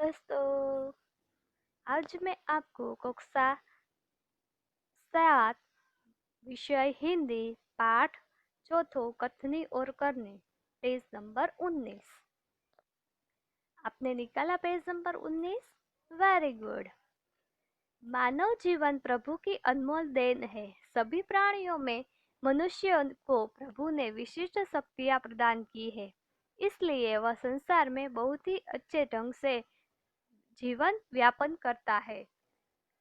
दोस्तों, आज मैं आपको कक्षा 7 विषय हिंदी पाठ चौथो कथनी और करनी पेज नंबर 19। आपने निकाला पेज नंबर 19? Very good. मानव जीवन प्रभु की अनमोल देन है। सभी प्राणियों में मनुष्य को प्रभु ने विशिष्ट शक्तियां प्रदान की है, इसलिए वह संसार में बहुत ही अच्छे ढंग से जीवन व्यापन करता है।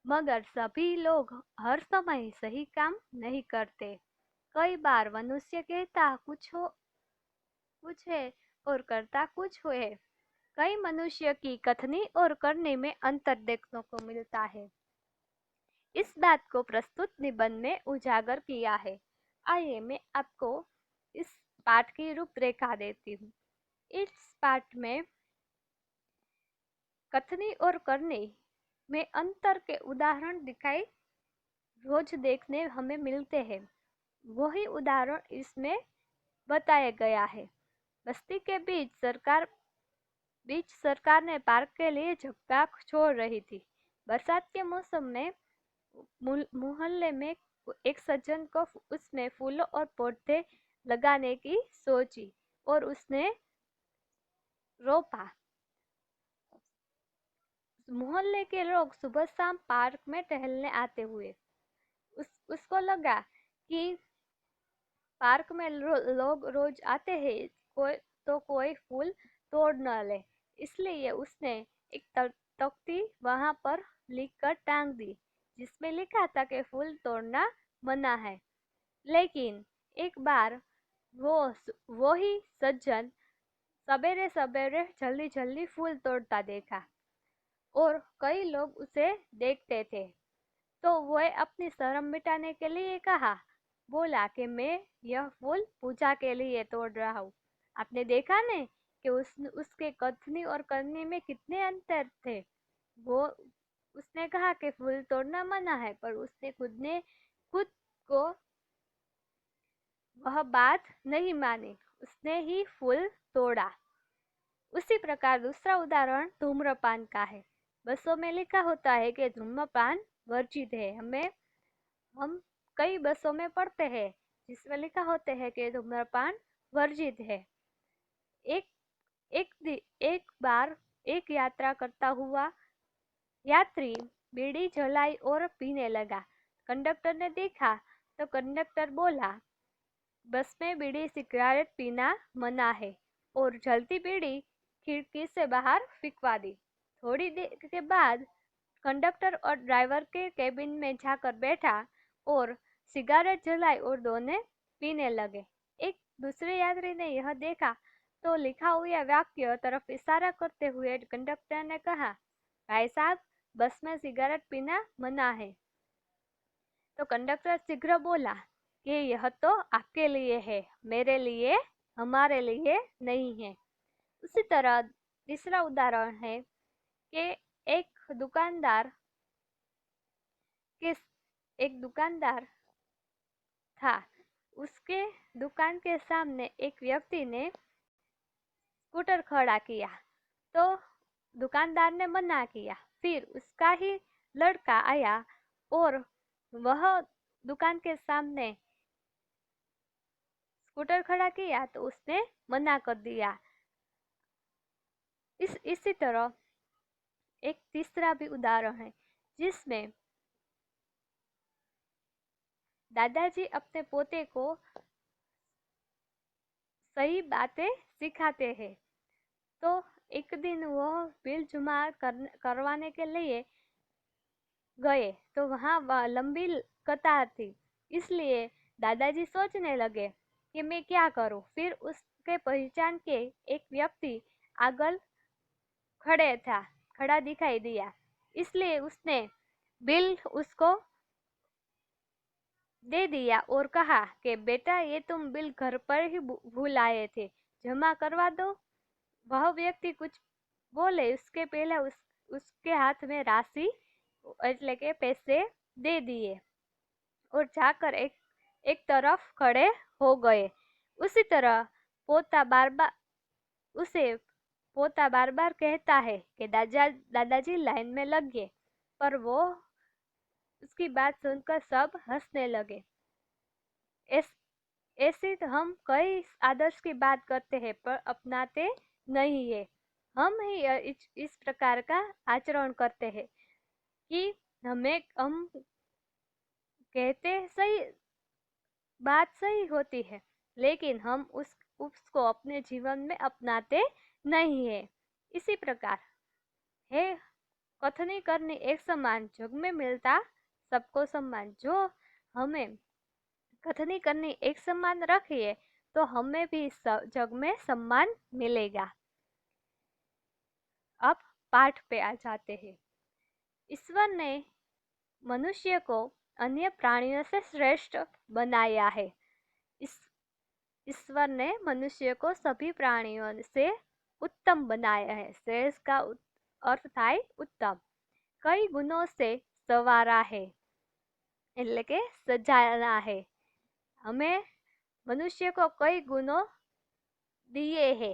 मगर सभी लोग हर समय सही काम नहीं करते। कई बार मनुष्य कहता कुछ है और करता कुछ है। कई मनुष्य की कथनी और करने में अंतर देखने को मिलता है। इस बात को प्रस्तुत निबंध में उजागर किया है। आइए मैं आपको इस पाठ की रूपरेखा देती हूँ। इस पाठ में कथनी और करने में अंतर के उदाहरण दिखाई रोज देखने हमें मिलते हैं। वही उदाहरण इसमें बताया गया है। बस्ती के बीच सरकार ने पार्क के लिए जगह छोड़ रही थी। बरसात के मौसम में मोहल्ले में एक सज्जन को उसमें फूलों और पौधे लगाने की सोची और उसने रोपा। मोहल्ले के लोग सुबह शाम पार्क में टहलने आते हुए उसको लगा कि पार्क में लोग रोज आते हैं, कोई फूल तोड़ न ले। इसलिए उसने एक तख्ती वहां पर लिखकर टांग दी, जिसमें लिखा था कि फूल तोड़ना मना है। लेकिन एक बार वो ही सज्जन सवेरे सवेरे जल्दी जल्दी फूल तोड़ता देखा और कई लोग उसे देखते थे। तो वह अपनी शर्म मिटाने के लिए बोला कि मैं यह फूल पूजा के लिए तोड़ रहा हूँ। आपने देखा ने कि उसके कथनी और करनी में कितने अंतर थे। वो उसने कहा कि फूल तोड़ना मना है, पर उसने खुद को वह बात नहीं मानी, उसने ही फूल तोड़ा। उसी प्रकार दूसरा उदाहरण धूम्रपान का है। बसों में लिखा होता है कि धूम्रपान वर्जित है। हम कई बसों में पढ़ते हैं जिसमें लिखा होता है कि धूम्रपान वर्जित है। एक बार एक यात्रा करता हुआ यात्री बीड़ी जलाई और पीने लगा। कंडक्टर ने देखा तो कंडक्टर बोला, बस में बीड़ी सिगरेट पीना मना है, और जलती बीड़ी खिड़की से बाहर फेंकवा दी। थोड़ी देर के बाद कंडक्टर और ड्राइवर के केबिन में जाकर बैठा और सिगरेट जलाई और दोनों पीने लगे। एक दूसरे यात्री ने यह देखा तो लिखा हुआ वाक्य तरफ इशारा करते हुए कंडक्टर ने कहा, भाई साहब, बस में सिगरेट पीना मना है। तो कंडक्टर शीघ्र बोला कि यह तो आपके लिए है, मेरे लिए, हमारे लिए नहीं है। उसी तरह तीसरा उदाहरण है कि एक दुकानदार था। उसके दुकान के सामने एक व्यक्ति ने स्कूटर खड़ा किया तो दुकानदार ने मना किया। फिर उसका ही लड़का आया और वह दुकान के सामने स्कूटर खड़ा किया तो उसने मना कर दिया। इसी तरह एक तीसरा भी उदाहरण है जिसमें दादाजी अपने पोते को सही बातें सिखाते हैं। तो एक दिन वह बिल जमा करवाने के लिए गए तो वहां लंबी कतार थी। इसलिए दादाजी सोचने लगे कि मैं क्या करूं। फिर उसके पहचान के एक व्यक्ति आगे खड़ा दिखाई दिया, इसलिए उसने बिल उसको दे दिया और कहा कि बेटा, ये तुम बिल घर पर ही भूल आए थे, जमा करवा दो। वह व्यक्ति कुछ बोले उसके पहले उसके हाथ में राशि એટલે કે पैसे दे दिए और जाकर एक तरफ खड़े हो गए। उसी तरह उसे पोता बार बार कहता है कि दादाजी लाइन में लगिए, पर वो उसकी बात सुनकर सब हंसने लगे। ऐसे तो हम कई आदर्श की बात करते हैं पर अपनाते नहीं है। हम ही इस प्रकार का आचरण करते हैं कि हम कहते सही, बात सही होती है, लेकिन हम उसको अपने जीवन में अपनाते नहीं है। इसी प्रकार है कथनी करनी एक समान, जग में मिलता सबको सम्मान। जो हमें कथनी करनी एक समान रखिए तो हमें भी जग में सम्मान मिलेगा। अब पाठ पे आ जाते हैं। ईश्वर ने मनुष्य को अन्य प्राणियों से श्रेष्ठ बनाया है। ईश्वर ने मनुष्य को सभी प्राणियों से उत्तम बनाया है। श्रेष्ठ का अर्थ થાય उत्तम। कई गुणों से सवारा है, એટલે કે सजाना है। हमें मनुष्य को कई गुणों दिए है,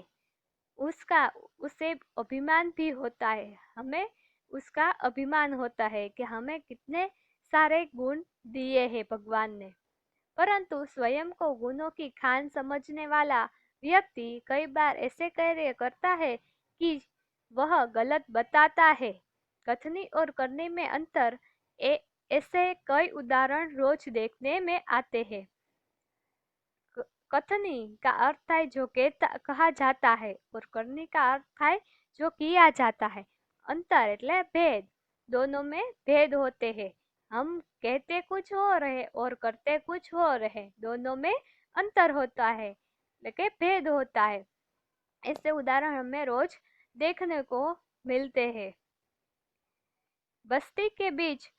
उसे अभिमान भी होता है। हमें उसका अभिमान होता है कि हमें कितने सारे गुण दिए हैं भगवान ने। परंतु स्वयं को गुणों की खान समझने वाला व्यक्ति कई बार ऐसे कार्य करता है कि वह गलत बताता है। कथनी और करने में अंतर, ऐसे कई उदाहरण रोज देखने में आते हैं। कथनी का अर्थ है जो कहा जाता है और करने का अर्थ है जो किया जाता है। अंतर એટલે भेद, दोनों में भेद होते हैं। हम कहते कुछ और है और करते कुछ और है, दोनों में अंतर होता है, लेकिन भेद होता है। ऐसे उदाहरण हमें रोज देखने को मिलते हैं। बस्ती के बीच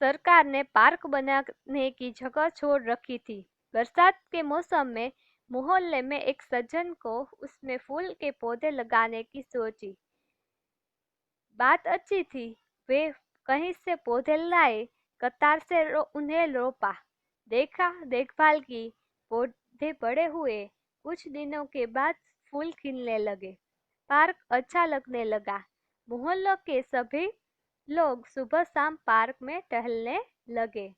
सरकार ने पार्क बनाने की जगह छोड़ रखी थी। बरसात के मौसम में मोहल्ले में एक सज्जन को उसमें फूल के पौधे लगाने की सोची। बात अच्छी थी। वे कहीं से पौधे लाए, कतार से उन्हें रोपा, देखभाल की, पौधे बड़े हुए। कुछ दिनों के बाद फूल खिलने लगे, पार्क अच्छा लगने लगा। मोहल्लों के सभी लोग सुबह शाम पार्क में टहलने लगे।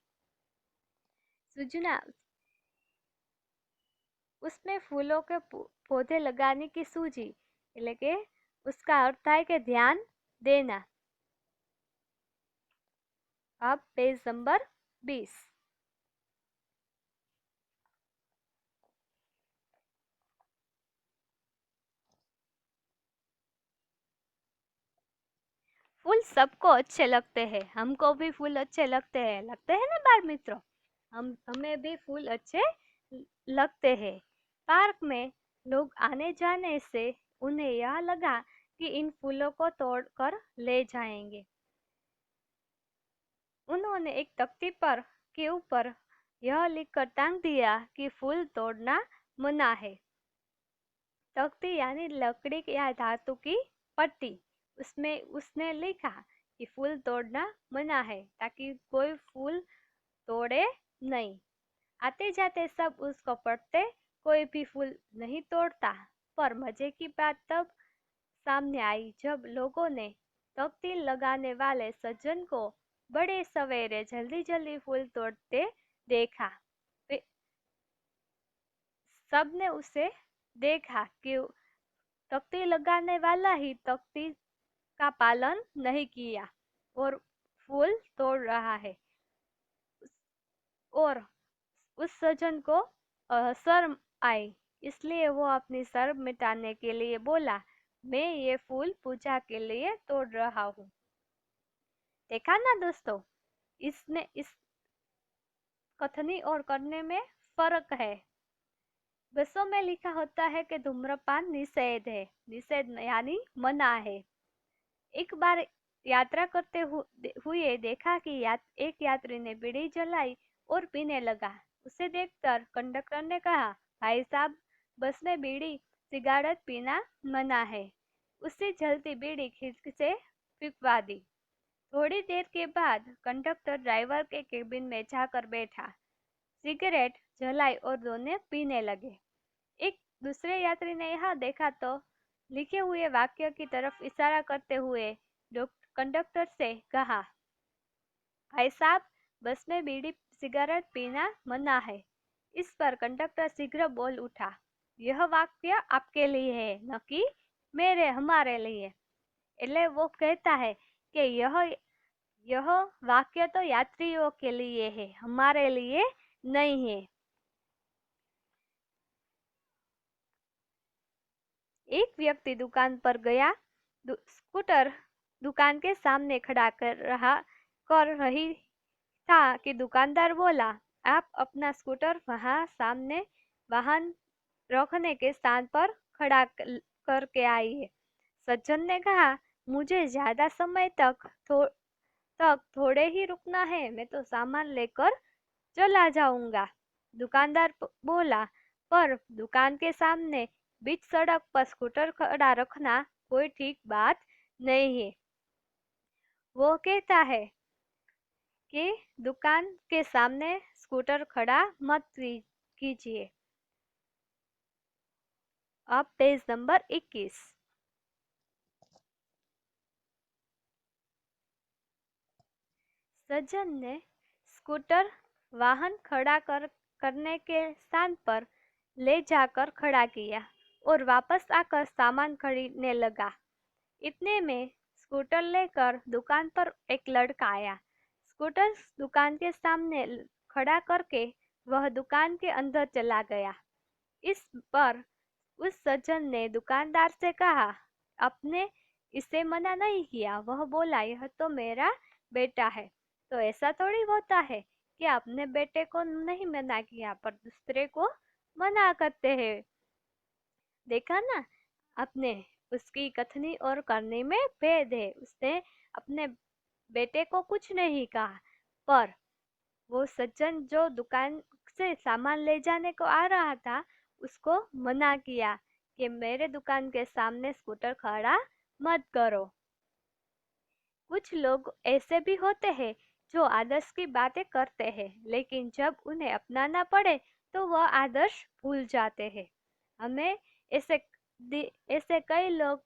सूचना, उसमें फूलों के पौधे लगाने की सूझी, એટલે કે उसका अर्थ થાય કે ध्यान देना। अब पेज नंबर 20। फूल सबको अच्छे लगते हैं, हमको भी फूल अच्छे लगते हैं ना बाल मित्रों। हमें भी फूल अच्छे लगते हैं। पार्क में लोग आने जाने से उन्हें यह लगा कि इन फूलों को तोड़कर ले जाएंगे। उन्होंने एक तख्ती पर के ऊपर यह लिखकर टांग दिया कि फूल तोड़ना मना है। तख्ती यानी लकड़ी या धातु की पट्टी, उसमें उसने लिखा कि फूल तोड़ना मना है, ताकि कोई फूल तोड़े नहीं। आते जाते सब उसको पढ़ते, कोई भी फूल नहीं तोड़ता। पर मजे की बात तब सामने आई जब लोगों ने तख्ती लगाने वाले सज्जन को बड़े सवेरे जल्दी जल्दी फूल तोड़ते देखा। सबने उसे देखा कि तख्ती लगाने वाला ही तख्ती का पालन नहीं किया और फूल तोड़ रहा है। और उस सज्जन को शर्म आई, इसलिए वो अपनी शर्म मिटाने के लिए बोला, मैं ये फूल पूजा के लिए तोड़ रहा हूँ। देखा ना दोस्तों, इस कथनी और करने में फर्क है। बसों में लिखा होता है कि धूम्रपान निषेध है, निषेध यानी मना है। एक बार यात्रा करते हुए देखा कि एक यात्री ने बीड़ी जलाई और पीने लगा। उसे देखकर कंडक्टर ने कहा, भाई साहब, बस में बीड़ी सिगारेट पीना मना है। उससे जलती बीड़ी खिड़की से फेंकवा दी। थोड़ी देर के बाद कंडक्टर ड्राइवर के केबिन में जाकर बैठा, सिगरेट जलाई और दोनों पीने लगे। एक दूसरे यात्री ने यह देखा तो लिखे हुए वाक्य की तरफ इशारा करते हुए कंडक्टर से कहा, भाई साहब, बस में बीड़ी सिगरेट पीना मना है। इस पर कंडक्टर शीघ्र बोल उठा, यह वाक्य आपके लिए है, न कि मेरे हमारे लिए। એટલે वो कहता है कि यह वाक्य तो यात्रियों के लिए है, हमारे लिए नहीं है। एक व्यक्ति दुकान पर गया। स्कूटर दुकान के सामने खड़ा कर रही था कि दुकानदार बोला, आप अपना स्कूटर वहां सामने वाहन रखने के स्थान पर खड़ा करके आइए। सज्जन ने कहा, मुझे ज्यादा समय तक थोड़े ही रुकना है, मैं तो सामान लेकर चला जाऊंगा। दुकानदार बोला, पर दुकान के सामने बीच सड़क पर स्कूटर खड़ा रखना कोई ठीक बात नहीं है। वो कहता है कि दुकान के सामने स्कूटर खड़ा मत कीजिए। अब पेज नंबर 21। सज्जन ने स्कूटर वाहन खड़ा करने के स्थान पर ले जाकर खड़ा किया और वापस आकर सामान खरीदने लगा। इतने में स्कूटर लेकर दुकान पर एक लड़का आया। स्कूटर दुकान के सामने खड़ा करके वह दुकान के अंदर चला गया। इस पर उस सज्जन ने दुकानदार से कहा, आपने इसे मना नहीं किया। वह बोला, यह तो मेरा बेटा है। तो ऐसा थोड़ी होता है कि अपने बेटे को नहीं मना किया पर दूसरे को मना करते हैं। देखा ना आपने, उसकी कथनी और करनी में भेद है। उसने अपने बेटे को कुछ नहीं कहा, पर वो सज्जन जो दुकान से सामान ले जाने को आ रहा था, उसको मना किया कि मेरे दुकान के सामने स्कूटर खड़ा मत करो। कुछ लोग ऐसे भी होते हैं जो आदर्श की बातें करते हैं, लेकिन जब उन्हें अपनाना पड़े तो वह आदर्श भूल जाते हैं। हमें ऐसे ऐसे कई लोग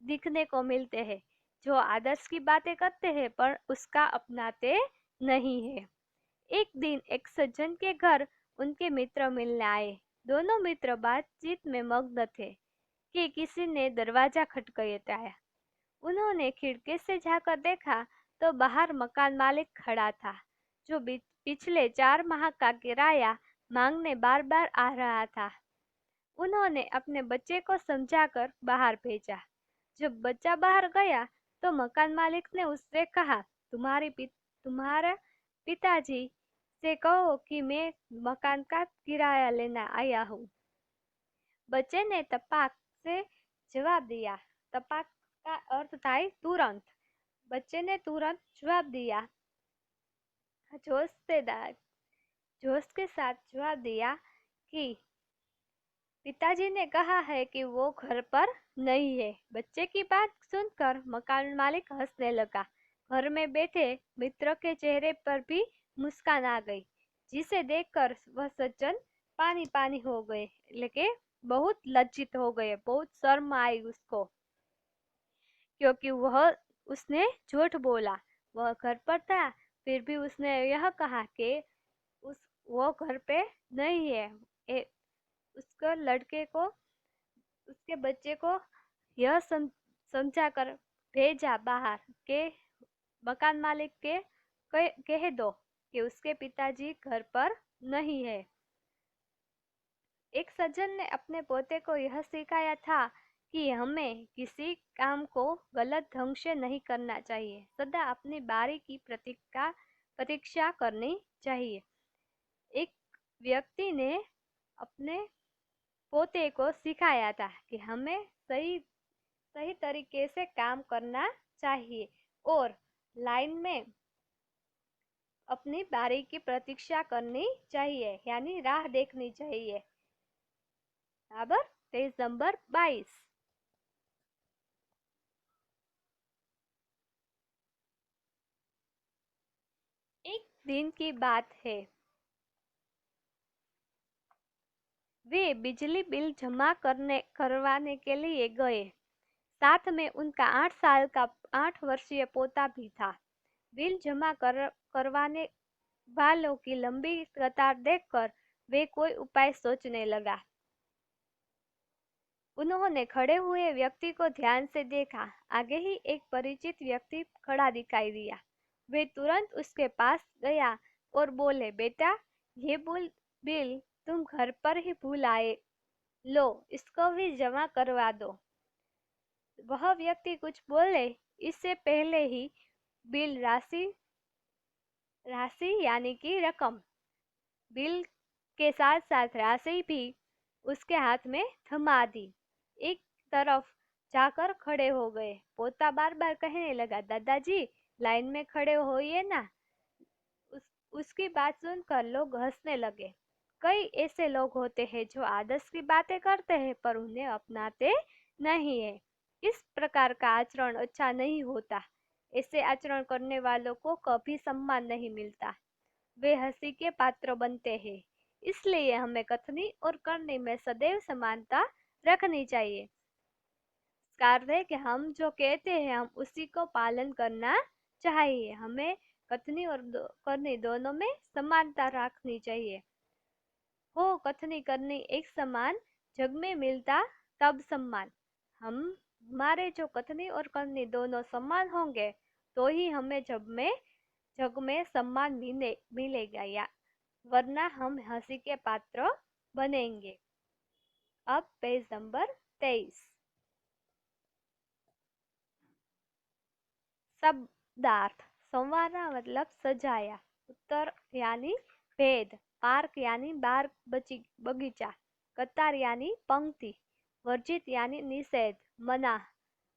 दिखने को मिलते हैं जो आदर्श की बातें करते हैं पर उसका अपनाते नहीं है। एक दिन एक सज्जन के घर उनके मित्र मिलने आए। दोनों मित्र बातचीत में मग्न थे कि किसी ने दरवाजा खटखटाया। उन्होंने खिड़की से जाकर देखा तो बाहर मकान मालिक खड़ा था, जो पिछले 4 माह का किराया मांगने बार बार आ रहा था। उन्होंने अपने बच्चे को समझाकर बाहर भेजा। जब बच्चा बाहर गया तो मकान मालिक ने उससे कहा, तुम्हारा पिताजी से कहो कि मैं मकान का किराया लेना आया हूँ। बच्चे ने तपाक से जवाब दिया। तपाक का अर्थ था तुरंत। बच्चे ने तुरंत जवाब दिया, जोश से जोश के साथ जवाब दिया कि पिताजी ने कहा है कि वो घर पर नहीं है। बच्चे की बात सुनकर मकान मालिक हंसने लगा। घर में बैठे मित्र के चेहरे पर भी मुस्कान आ गई, जिसे देखकर वह सज्जन पानी पानी हो गए, लेकिन बहुत लज्जित हो गए। बहुत शर्म आई उसको, क्योंकि उसने झूठ बोला। वह घर पर था, फिर भी उसने यह कहा कि उस वो घर पे नहीं है। उसको लड़के को, उसके बच्चे को यह समझा कर भेजा बाहर के मकान मालिक के कह दो कि उसके पिताजी घर पर नहीं है। एक सज्जन ने अपने पोते को यह सिखाया था कि हमें किसी काम को गलत ढंग से नहीं करना चाहिए, सदा अपनी बारी की प्रतीक्षा करनी चाहिए। एक व्यक्ति ने अपने पोते को सिखाया था कि हमें सही सही तरीके से काम करना चाहिए और लाइन में अपनी बारी की प्रतीक्षा करनी चाहिए, यानी राह देखनी चाहिए। बराबर। Page number 22। एक दिन की बात है, वे बिजली बिल जमा करवाने के लिए गए। साथ में उनका 8 वर्षीय पोता भी था। बिल जमा करवाने वालों की लंबी कतार देखकर वे कोई उपाय सोचने लगा। उन्होंने खड़े हुए व्यक्ति को ध्यान से देखा। आगे ही एक परिचित व्यक्ति खड़ा दिखाई दिया। वे तुरंत उसके पास गया और बोले, बेटा, ये बिल तुम घर पर ही भूल आए, लो इसको भी जमा करवा दो। वह व्यक्ति कुछ बोले इससे पहले ही बिल राशि राशि यानी कि रकम बिल के साथ साथ राशि भी उसके हाथ में थमा दी। एक तरफ जाकर खड़े हो गए। पोता बार बार कहने लगा, दादाजी लाइन में खड़े होइए ना। उसकी बात सुनकर लोग हंसने लगे। कई ऐसे लोग होते हैं जो आदर्श की बातें करते हैं पर उन्हें अपनाते नहीं है। इस प्रकार का आचरण अच्छा नहीं होता। ऐसे आचरण करने वालों को कभी सम्मान नहीं मिलता, वे हंसी के पात्र बनते हैं। इसलिए हमें कथनी और करनी में सदैव समानता रखनी चाहिए। इसका अर्थ है कि हम जो कहते हैं हम उसी को पालन करना चाहिए। हमें कथनी और करनी दोनों में समानता रखनी चाहिए। हो कथनी करनी एक समान, जग में मिलता तब सम्मान। हमारे जो कथनी और करनी दोनों समान होंगे तो ही हमें जग में सम्मान मिलेगा, या वरना हम हंसी के पात्र बनेंगे। अब पेज नंबर 23। शब्दार्थ। संवारना मतलब सजाया। उत्तर यानी भेद। पार्क यानी बाग बगीचा। कतार यानी पंक्ति। वर्जित यानी निषेध, मना।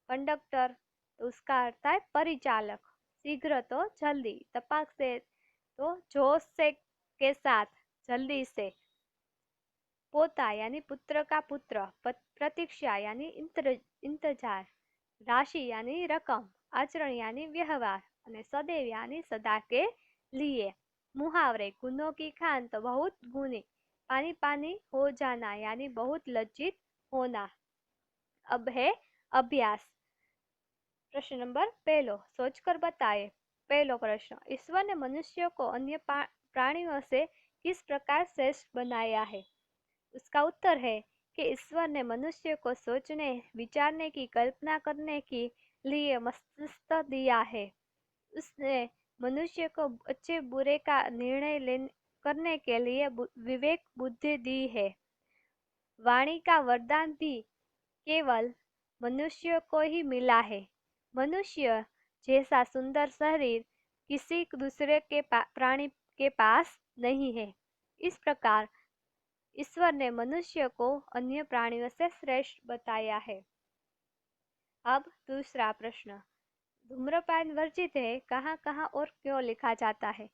कंडक्टर तो उसका अर्थ है परिचालक। शीघ्र तो जल्दी, तपाक से तो जोश से के साथ, जल्दी से। पोता यानी पुत्र का पुत्र। प्रतीक्षा यानी इंतजार। राशि यानी रकम। आचरण यानी व्यवहार। અને સदैव यानी सदा के लिए। मुहावरे। गुनों की खान तो बहुत गुनी, पानी पानी हो जाना यानी बहुत लज्जित होना। अब है अभ्यास। प्रश्न नंबर पहलो, सोचकर बताए। पहलो प्रश्न, ईश्वर ने मनुष्य को अन्य प्राणियों से किस प्रकार श्रेष्ठ बनाया है? उसका उत्तर है कि ईश्वर ने मनुष्य को सोचने, विचारने की, कल्पना करने के लिए मस्तिष्क दिया है। उसने मनुष्य को अच्छे बुरे का निर्णय करने के लिए विवेक बुद्धि दी है। वाणी का वरदान भी केवल मनुष्य को ही मिला है। मनुष्य जैसा सुंदर शरीर किसी दूसरे के प्राणी के पास नहीं है। इस प्रकार ईश्वर ने मनुष्य को अन्य प्राणियों से श्रेष्ठ बताया है। अब दूसरा प्रश्न, धूम्रपान वर्जित है, कहाँ कहाँ और क्यों लिखा जाता है?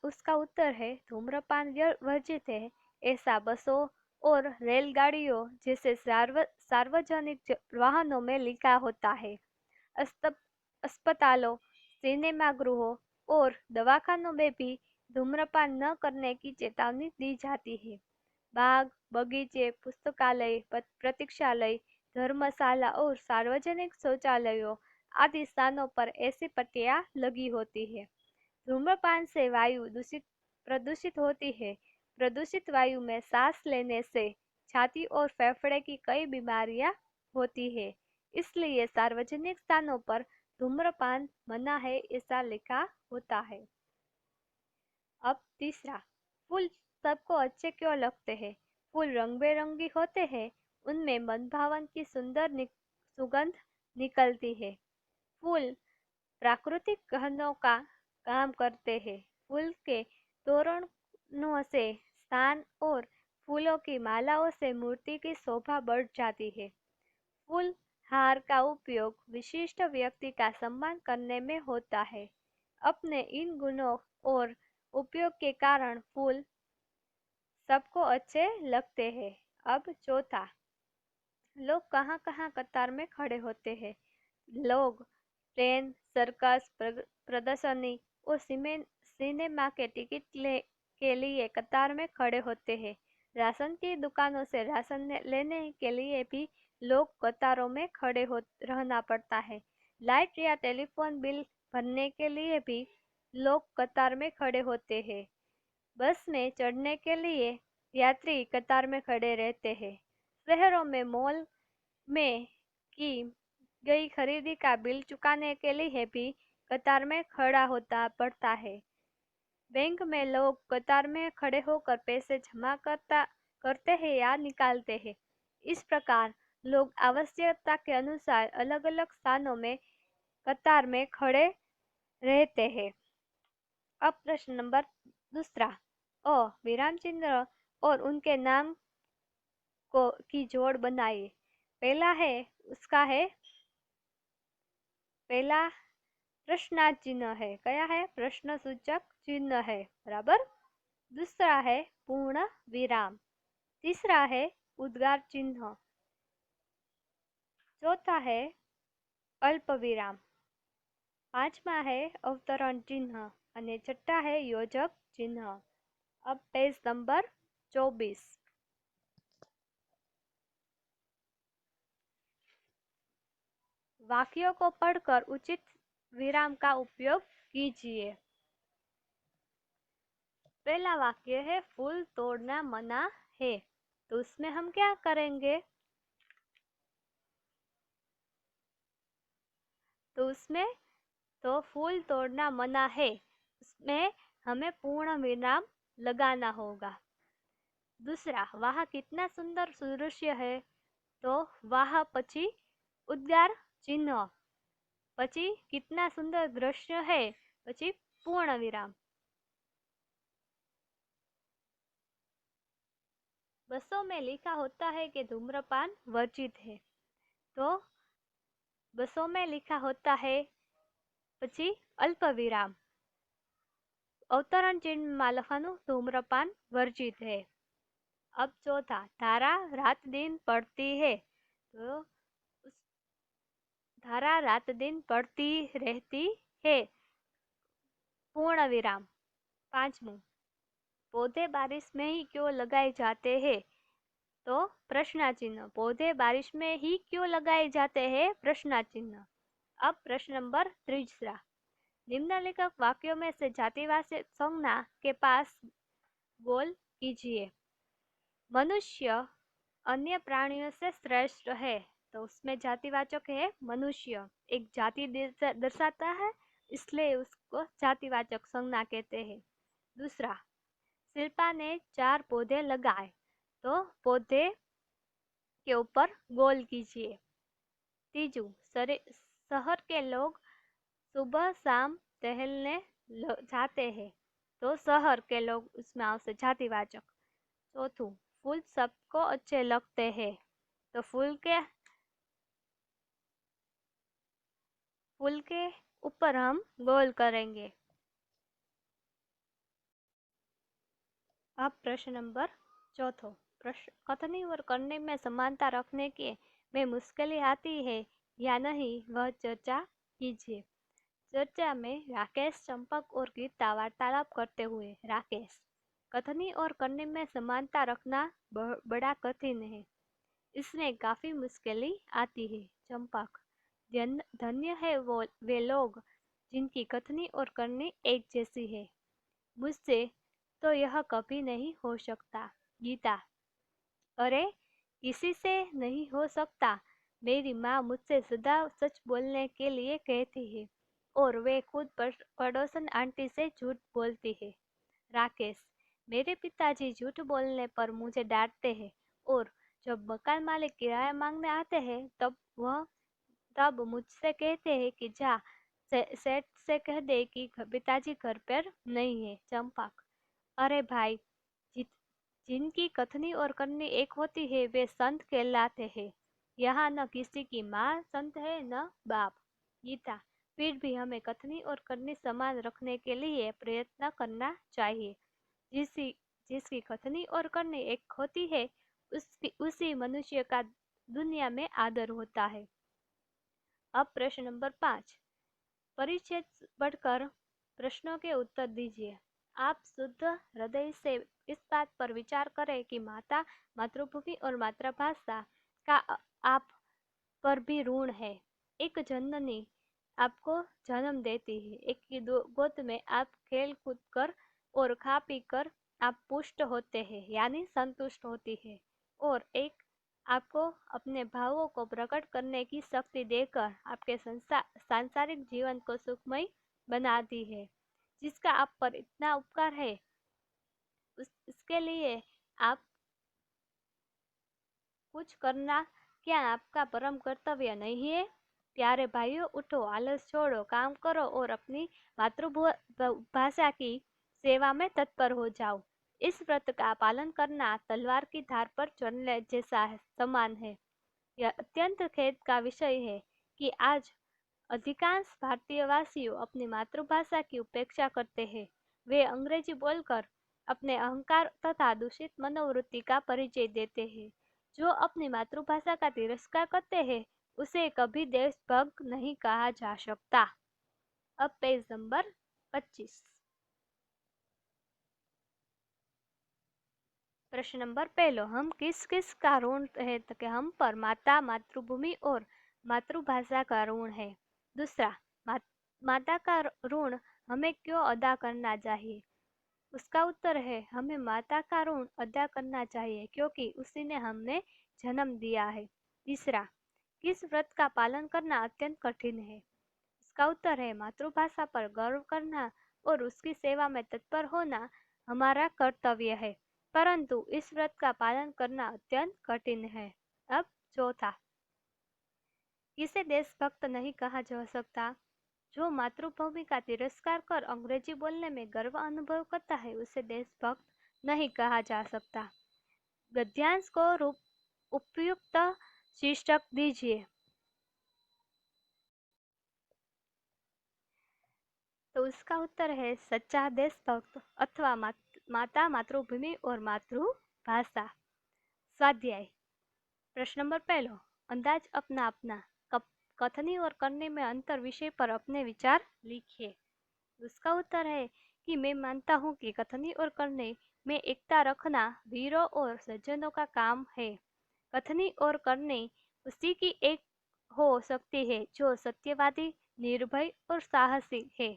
उसका उत्तर है, धूम्रपान वर्जित है ऐसा बसों और रेलगाड़ियों जैसे सार्वजनिक वाहनों में लिखा होता है। अस्पतालों, सिनेमा गृहों और दवाखानों में भी धूम्रपान न करने की चेतावनी दी जाती है। बाग बगीचे, पुस्तकालय, प्रतीक्षालय, धर्मशाला और सार्वजनिक शौचालयों आदि स्थानों पर ऐसी पट्टियां लगी होती है। धूम्रपान से वायु प्रदूषित होती है। प्रदूषित वायु में सांस लेने से छाती और फेफड़े की कई बीमारियां होती है। इसलिए सार्वजनिक स्थानों पर धूम्रपान मना है ऐसा लिखा होता है। अब तीसरा, फूल सबको अच्छे क्यों लगते हैं? फूल रंग बेरंगी होते हैं, उनमें मनभावन की सुंदर सुगंध निकलती है। फूल प्राकृतिक गहनों का काम करते हैं। फूल के तोरणों से स्थान और फूलों की मालाओं से मूर्ति की शोभा बढ़ जाती है। फूल हार का उपयोग विशिष्ट व्यक्ति का सम्मान करने में होता है। अपने इन गुणों और उपयोग के कारण फूल सबको अच्छे लगते हैं। अब चौथा, लोग कहाँ कहाँ कतार में खड़े होते हैं? लोग ट्रेन, सर्कस, प्रदर्शनी और सिनेमा के टिकट के लिए कतार में खड़े होते हैं। राशन की दुकानों से राशन लेने के लिए भी लोग कतारों में खड़े हो रहना पड़ता है। लाइट या टेलीफोन बिल भरने के लिए भी लोग कतार में खड़े होते हैं। बस में चढ़ने के लिए यात्री कतार में खड़े रहते हैं। शहरों में मॉल में की गई खरीदी का बिल चुकाने के लिए भी कतार में खड़ा होता पड़ता है। बैंक में लोग कतार में खड़े होकर पैसे जमा करते हैं या निकालते हैं। इस प्रकार लोग आवश्यकता के अनुसार अलग अलग स्थानों में कतार में खड़े रहते हैं। अब प्रश्न नंबर दूसरा, अ विराम चिन्ह और उनके नाम को की जोड़ बनाइए। पहला है उसका है पहला प्रश्नार्थ चिन्ह है। क्या है? प्रश्न सूचक चिन्ह है, बराबर। दूसरा है पूर्ण विराम। तीसरा है उद्गार चिन्ह। चौथा है अल्प विराम। पांचवा है अवतरण चिन्ह અને छठा है योजक चिन्ह। अब पेज नंबर 24। वाक्यों को पढ़कर उचित विराम का उपयोग कीजिए। पहला वाक्य है फूल तोड़ना मना है, तो उसमें हम क्या करेंगे? तो फूल तोड़ना मना है, उसमें हमें पूर्ण विराम लगाना होगा। दूसरा, वह कितना सुंदर दृश्य है, तो वह पची उद्गार चिन्ह। पची कितना सुंदर दृश्य है, पची पूर्ण विराम। बसों में लिखा होता है कि धूम्रपान वर्जित है, तो बसों में लिखा होता है પછી અલ્પ વિરામ। अवतरण चिन्ह में लखવાનું धूम्रपान वर्जित है। अब चौथा, धारा रात दिन पड़ती है, तो उस धारा रात दिन पड़ती रहती है, पूर्ण विराम। पांचमू, पौधे बारिश में ही क्यों लगाए जाते हैं, तो प्रश्न चिन्ह। पौधे बारिश में ही क्यों लगाए जाते हैं, प्रश्न चिन्ह। अब प्रश्न नंबर तीसरा, निम्नलिखित वाक्यों में से जातिवाचक संज्ञा के पास गोल कीजिए। मनुष्य अन्य प्राणियों से श्रेष्ठ है, तो उसमें जातिवाचक है मनुष्य। एक जाति दर्शाता है, इसलिए उसको जातिवाचक संज्ञा कहते हैं। दूसरा, शिल्पा ने 4 पौधे लगाए, तो पौधे के ऊपर गोल कीजिए। तीजू, शहर के लोग सुबह शाम टहलने जाते हैं, तो शहर के लोग उसमें आवश्यक जातिवाचक। चौथू, फूल सबको अच्छे लगते हैं, तो फूल के ऊपर हम गोल करेंगे। अब प्रश्न नंबर चौथो, प्रश्न कथनी और करने में समानता रखने के में मुश्किलें आती है या नहीं, वह चर्चा कीजिए। चर्चा में राकेश, चंपक और गीता वार्तालाप करते हुए। राकेश, कथनी और करने में समानता रखना बड़ा कठिन है, इसमें काफी मुश्किलें आती है। चंपक, धन्य है वे लोग जिनकी कथनी और करनी एक जैसी है, मुझसे तो यह कभी नहीं हो सकता। गीता, अरे किसी से नहीं हो सकता, मेरी माँ मुझसे सदा सच बोलने के लिए कहती है और वे खुद पड़ोसन आंटी से झूठ बोलती है। राकेश, मेरे पिताजी झूठ बोलने पर मुझे डांटते हैं और जब मकान मालिक किराया मांगने आते हैं तब मुझसे कहते हैं कि जा सेठ से कह दे कि पिताजी घर पर नहीं है। चंपक, अरे भाई, जिनकी कथनी और करनी एक होती है वे संत कहलाते हैं। यहाँ न किसी की माँ संत है न बाप। गीता, फिर भी हमें कथनी और करनी समान रखने के लिए प्रयत्न करना चाहिए। जिसकी कथनी और करनी एक होती है उसी मनुष्य का दुनिया में आदर होता है। अब प्रश्न नंबर 5, परिच्छेद पढ़कर प्रश्नों के उत्तर दीजिए। आप शुद्ध हृदय से इस बात पर विचार करें कि मातृभूमि और मातृभाषा का आप पर भी ऋण है। एक जननी आपको जन्म देती है, एक की गोद में आप खेल कूद कर और खा पी कर आप पुष्ट होते हैं यानी संतुष्ट होती है, और एक आपको अपने भावों को प्रकट करने की शक्ति देकर आपके सांसारिक जीवन को सुखमय बनाती है। जिसका आप पर इतना उपकार है, इसके लिए आप कुछ करना क्या आपका परम कर्तव्य नहीं है? प्यारे भाइयों, उठो, आलस छोड़ो, काम करो और अपनी मातृभाषा की सेवा में तत्पर हो जाओ। इस व्रत का पालन करना तलवार की धार पर चलने जैसा समान है। यह अत्यंत खेद का विषय है कि आज अधिकांश भारतीय वासियों अपनी मातृभाषा की उपेक्षा करते हैं। वे अंग्रेजी बोलकर अपने अहंकार तथा दूषित मनोवृत्ति का परिचय देते हैं। जो अपनी मातृभाषा का तिरस्कार करते हैं, उसे कभी देशभक्त नहीं कहा जा सकता। अब पेज नंबर 25। प्रश्न नंबर पहला, हम किस किस का ऋण है? तो कि हम पर माता, मातृभूमि और मातृभाषा का ऋण है। दूसरा, माता का ऋण हमें क्यों अदा करना चाहिए? उसका उत्तर है, हमें माता का ऋण अदा करना चाहिए क्योंकि उसी ने हमें जन्म दिया है। तीसरा, किस व्रत का पालन करना अत्यंत कठिन है? इसका उत्तर है, मातृभाषा पर गर्व करना और उसकी सेवा में तत्पर होना हमारा कर्तव्य है, परंतु इस व्रत का पालन करना अत्यंत कठिन है। अब चौथा, किसे देशभक्त नहीं कहा जा सकता? जो मातृभूमि का तिरस्कार कर अंग्रेजी बोलने में गर्व अनुभव करता है, उसे देशभक्त नहीं कहा जा सकता। गद्यांश को उपयुक्त शीर्षक दीजिए। तो उसका उत्तर है सच्चा देशभक्त अथवा माता, मातृभूमि और मातृभाषा। स्वाध्याय प्रश्न नंबर पहला, अंदाज अपना अपना, कथनी और करने में अंतर विषय पर अपने विचार लिखिए। उसका उत्तर है कि मैं मानता हूँ कि कथनी और करने में एकता रखना वीरों और सज्जनों का काम है। कथनी और करने उसी की एक हो सकती है जो सत्यवादी, निर्भय और साहसी है।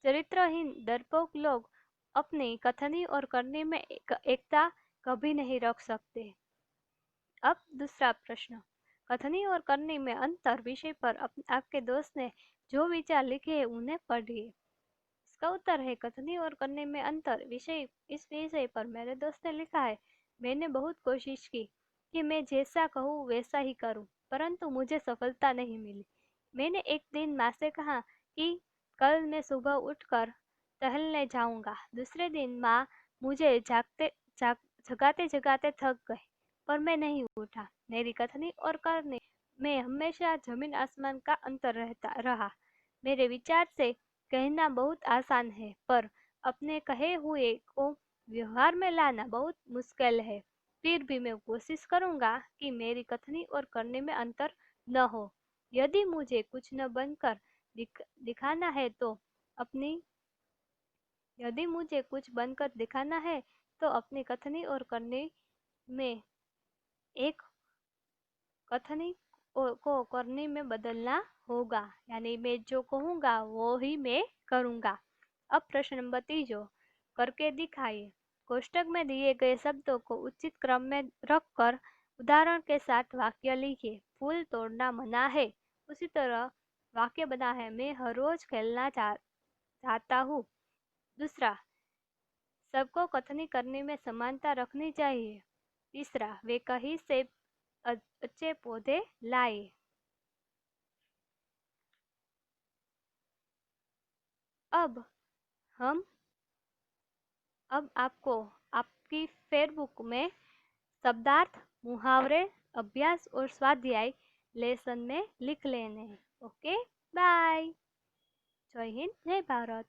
चरित्रहीन डरपोक लोग अपनी कथनी और करने में एकता कभी नहीं रख सकते। अब दूसरा प्रश्न, कथनी और करनी में अंतर विषय पर आपके दोस्त ने जो विचार लिखे हैं उन्हें पढ़िए। इसका उत्तर है, कथनी और करने में अंतर विषय, इस विषय पर मेरे दोस्त ने लिखा है, मैंने बहुत कोशिश की कि मैं जैसा कहूँ वैसा ही करूँ, परंतु मुझे सफलता नहीं मिली। मैंने एक दिन माँ से कहा कि कल मैं सुबह उठकर टहलने जाऊंगा। दूसरे दिन माँ मुझे जगाते जगाते थक गए, पर मैं नहीं उठा। मेरी कथनी और करने में हमेशा जमीन आसमान का अंतर रहता रहा। मेरे विचार से कहना बहुत आसान है, पर अपने कहे हुए को व्यवहार में लाना बहुत मुश्किल है। फिर भी मैं कोशिश करूंगा कि मेरी कथनी और करने में अंतर न हो। यदि मुझे कुछ न बनकर दिखाना है तो अपनी यदि मुझे कुछ बनकर दिखाना है तो अपनी कथनी और करने में एक कथनी को करने में बदलना होगा, यानी मैं जो कहूँगा वो ही मैं करूँगा। अब प्रश्न नंबर 3, करके दिखाइए। कोष्टक में दिए गए शब्दों को उचित क्रम में रखकर उदाहरण के साथ वाक्य लिखिए। फूल तोड़ना मना है, उसी तरह वाक्य बना है, मैं हर रोज खेलना चाहता हूँ। दूसरा, सबको कथनी करने में समानता रखनी चाहिए। तीसरा, वे कहीं से अच्छे पौधे लाए। अब हम अब आपको आपकी फेसबुक में शब्दार्थ, मुहावरे, अभ्यास और स्वाध्याय लेसन में लिख लेने हैं। Okay, bye. जय हिंद, जय भारत।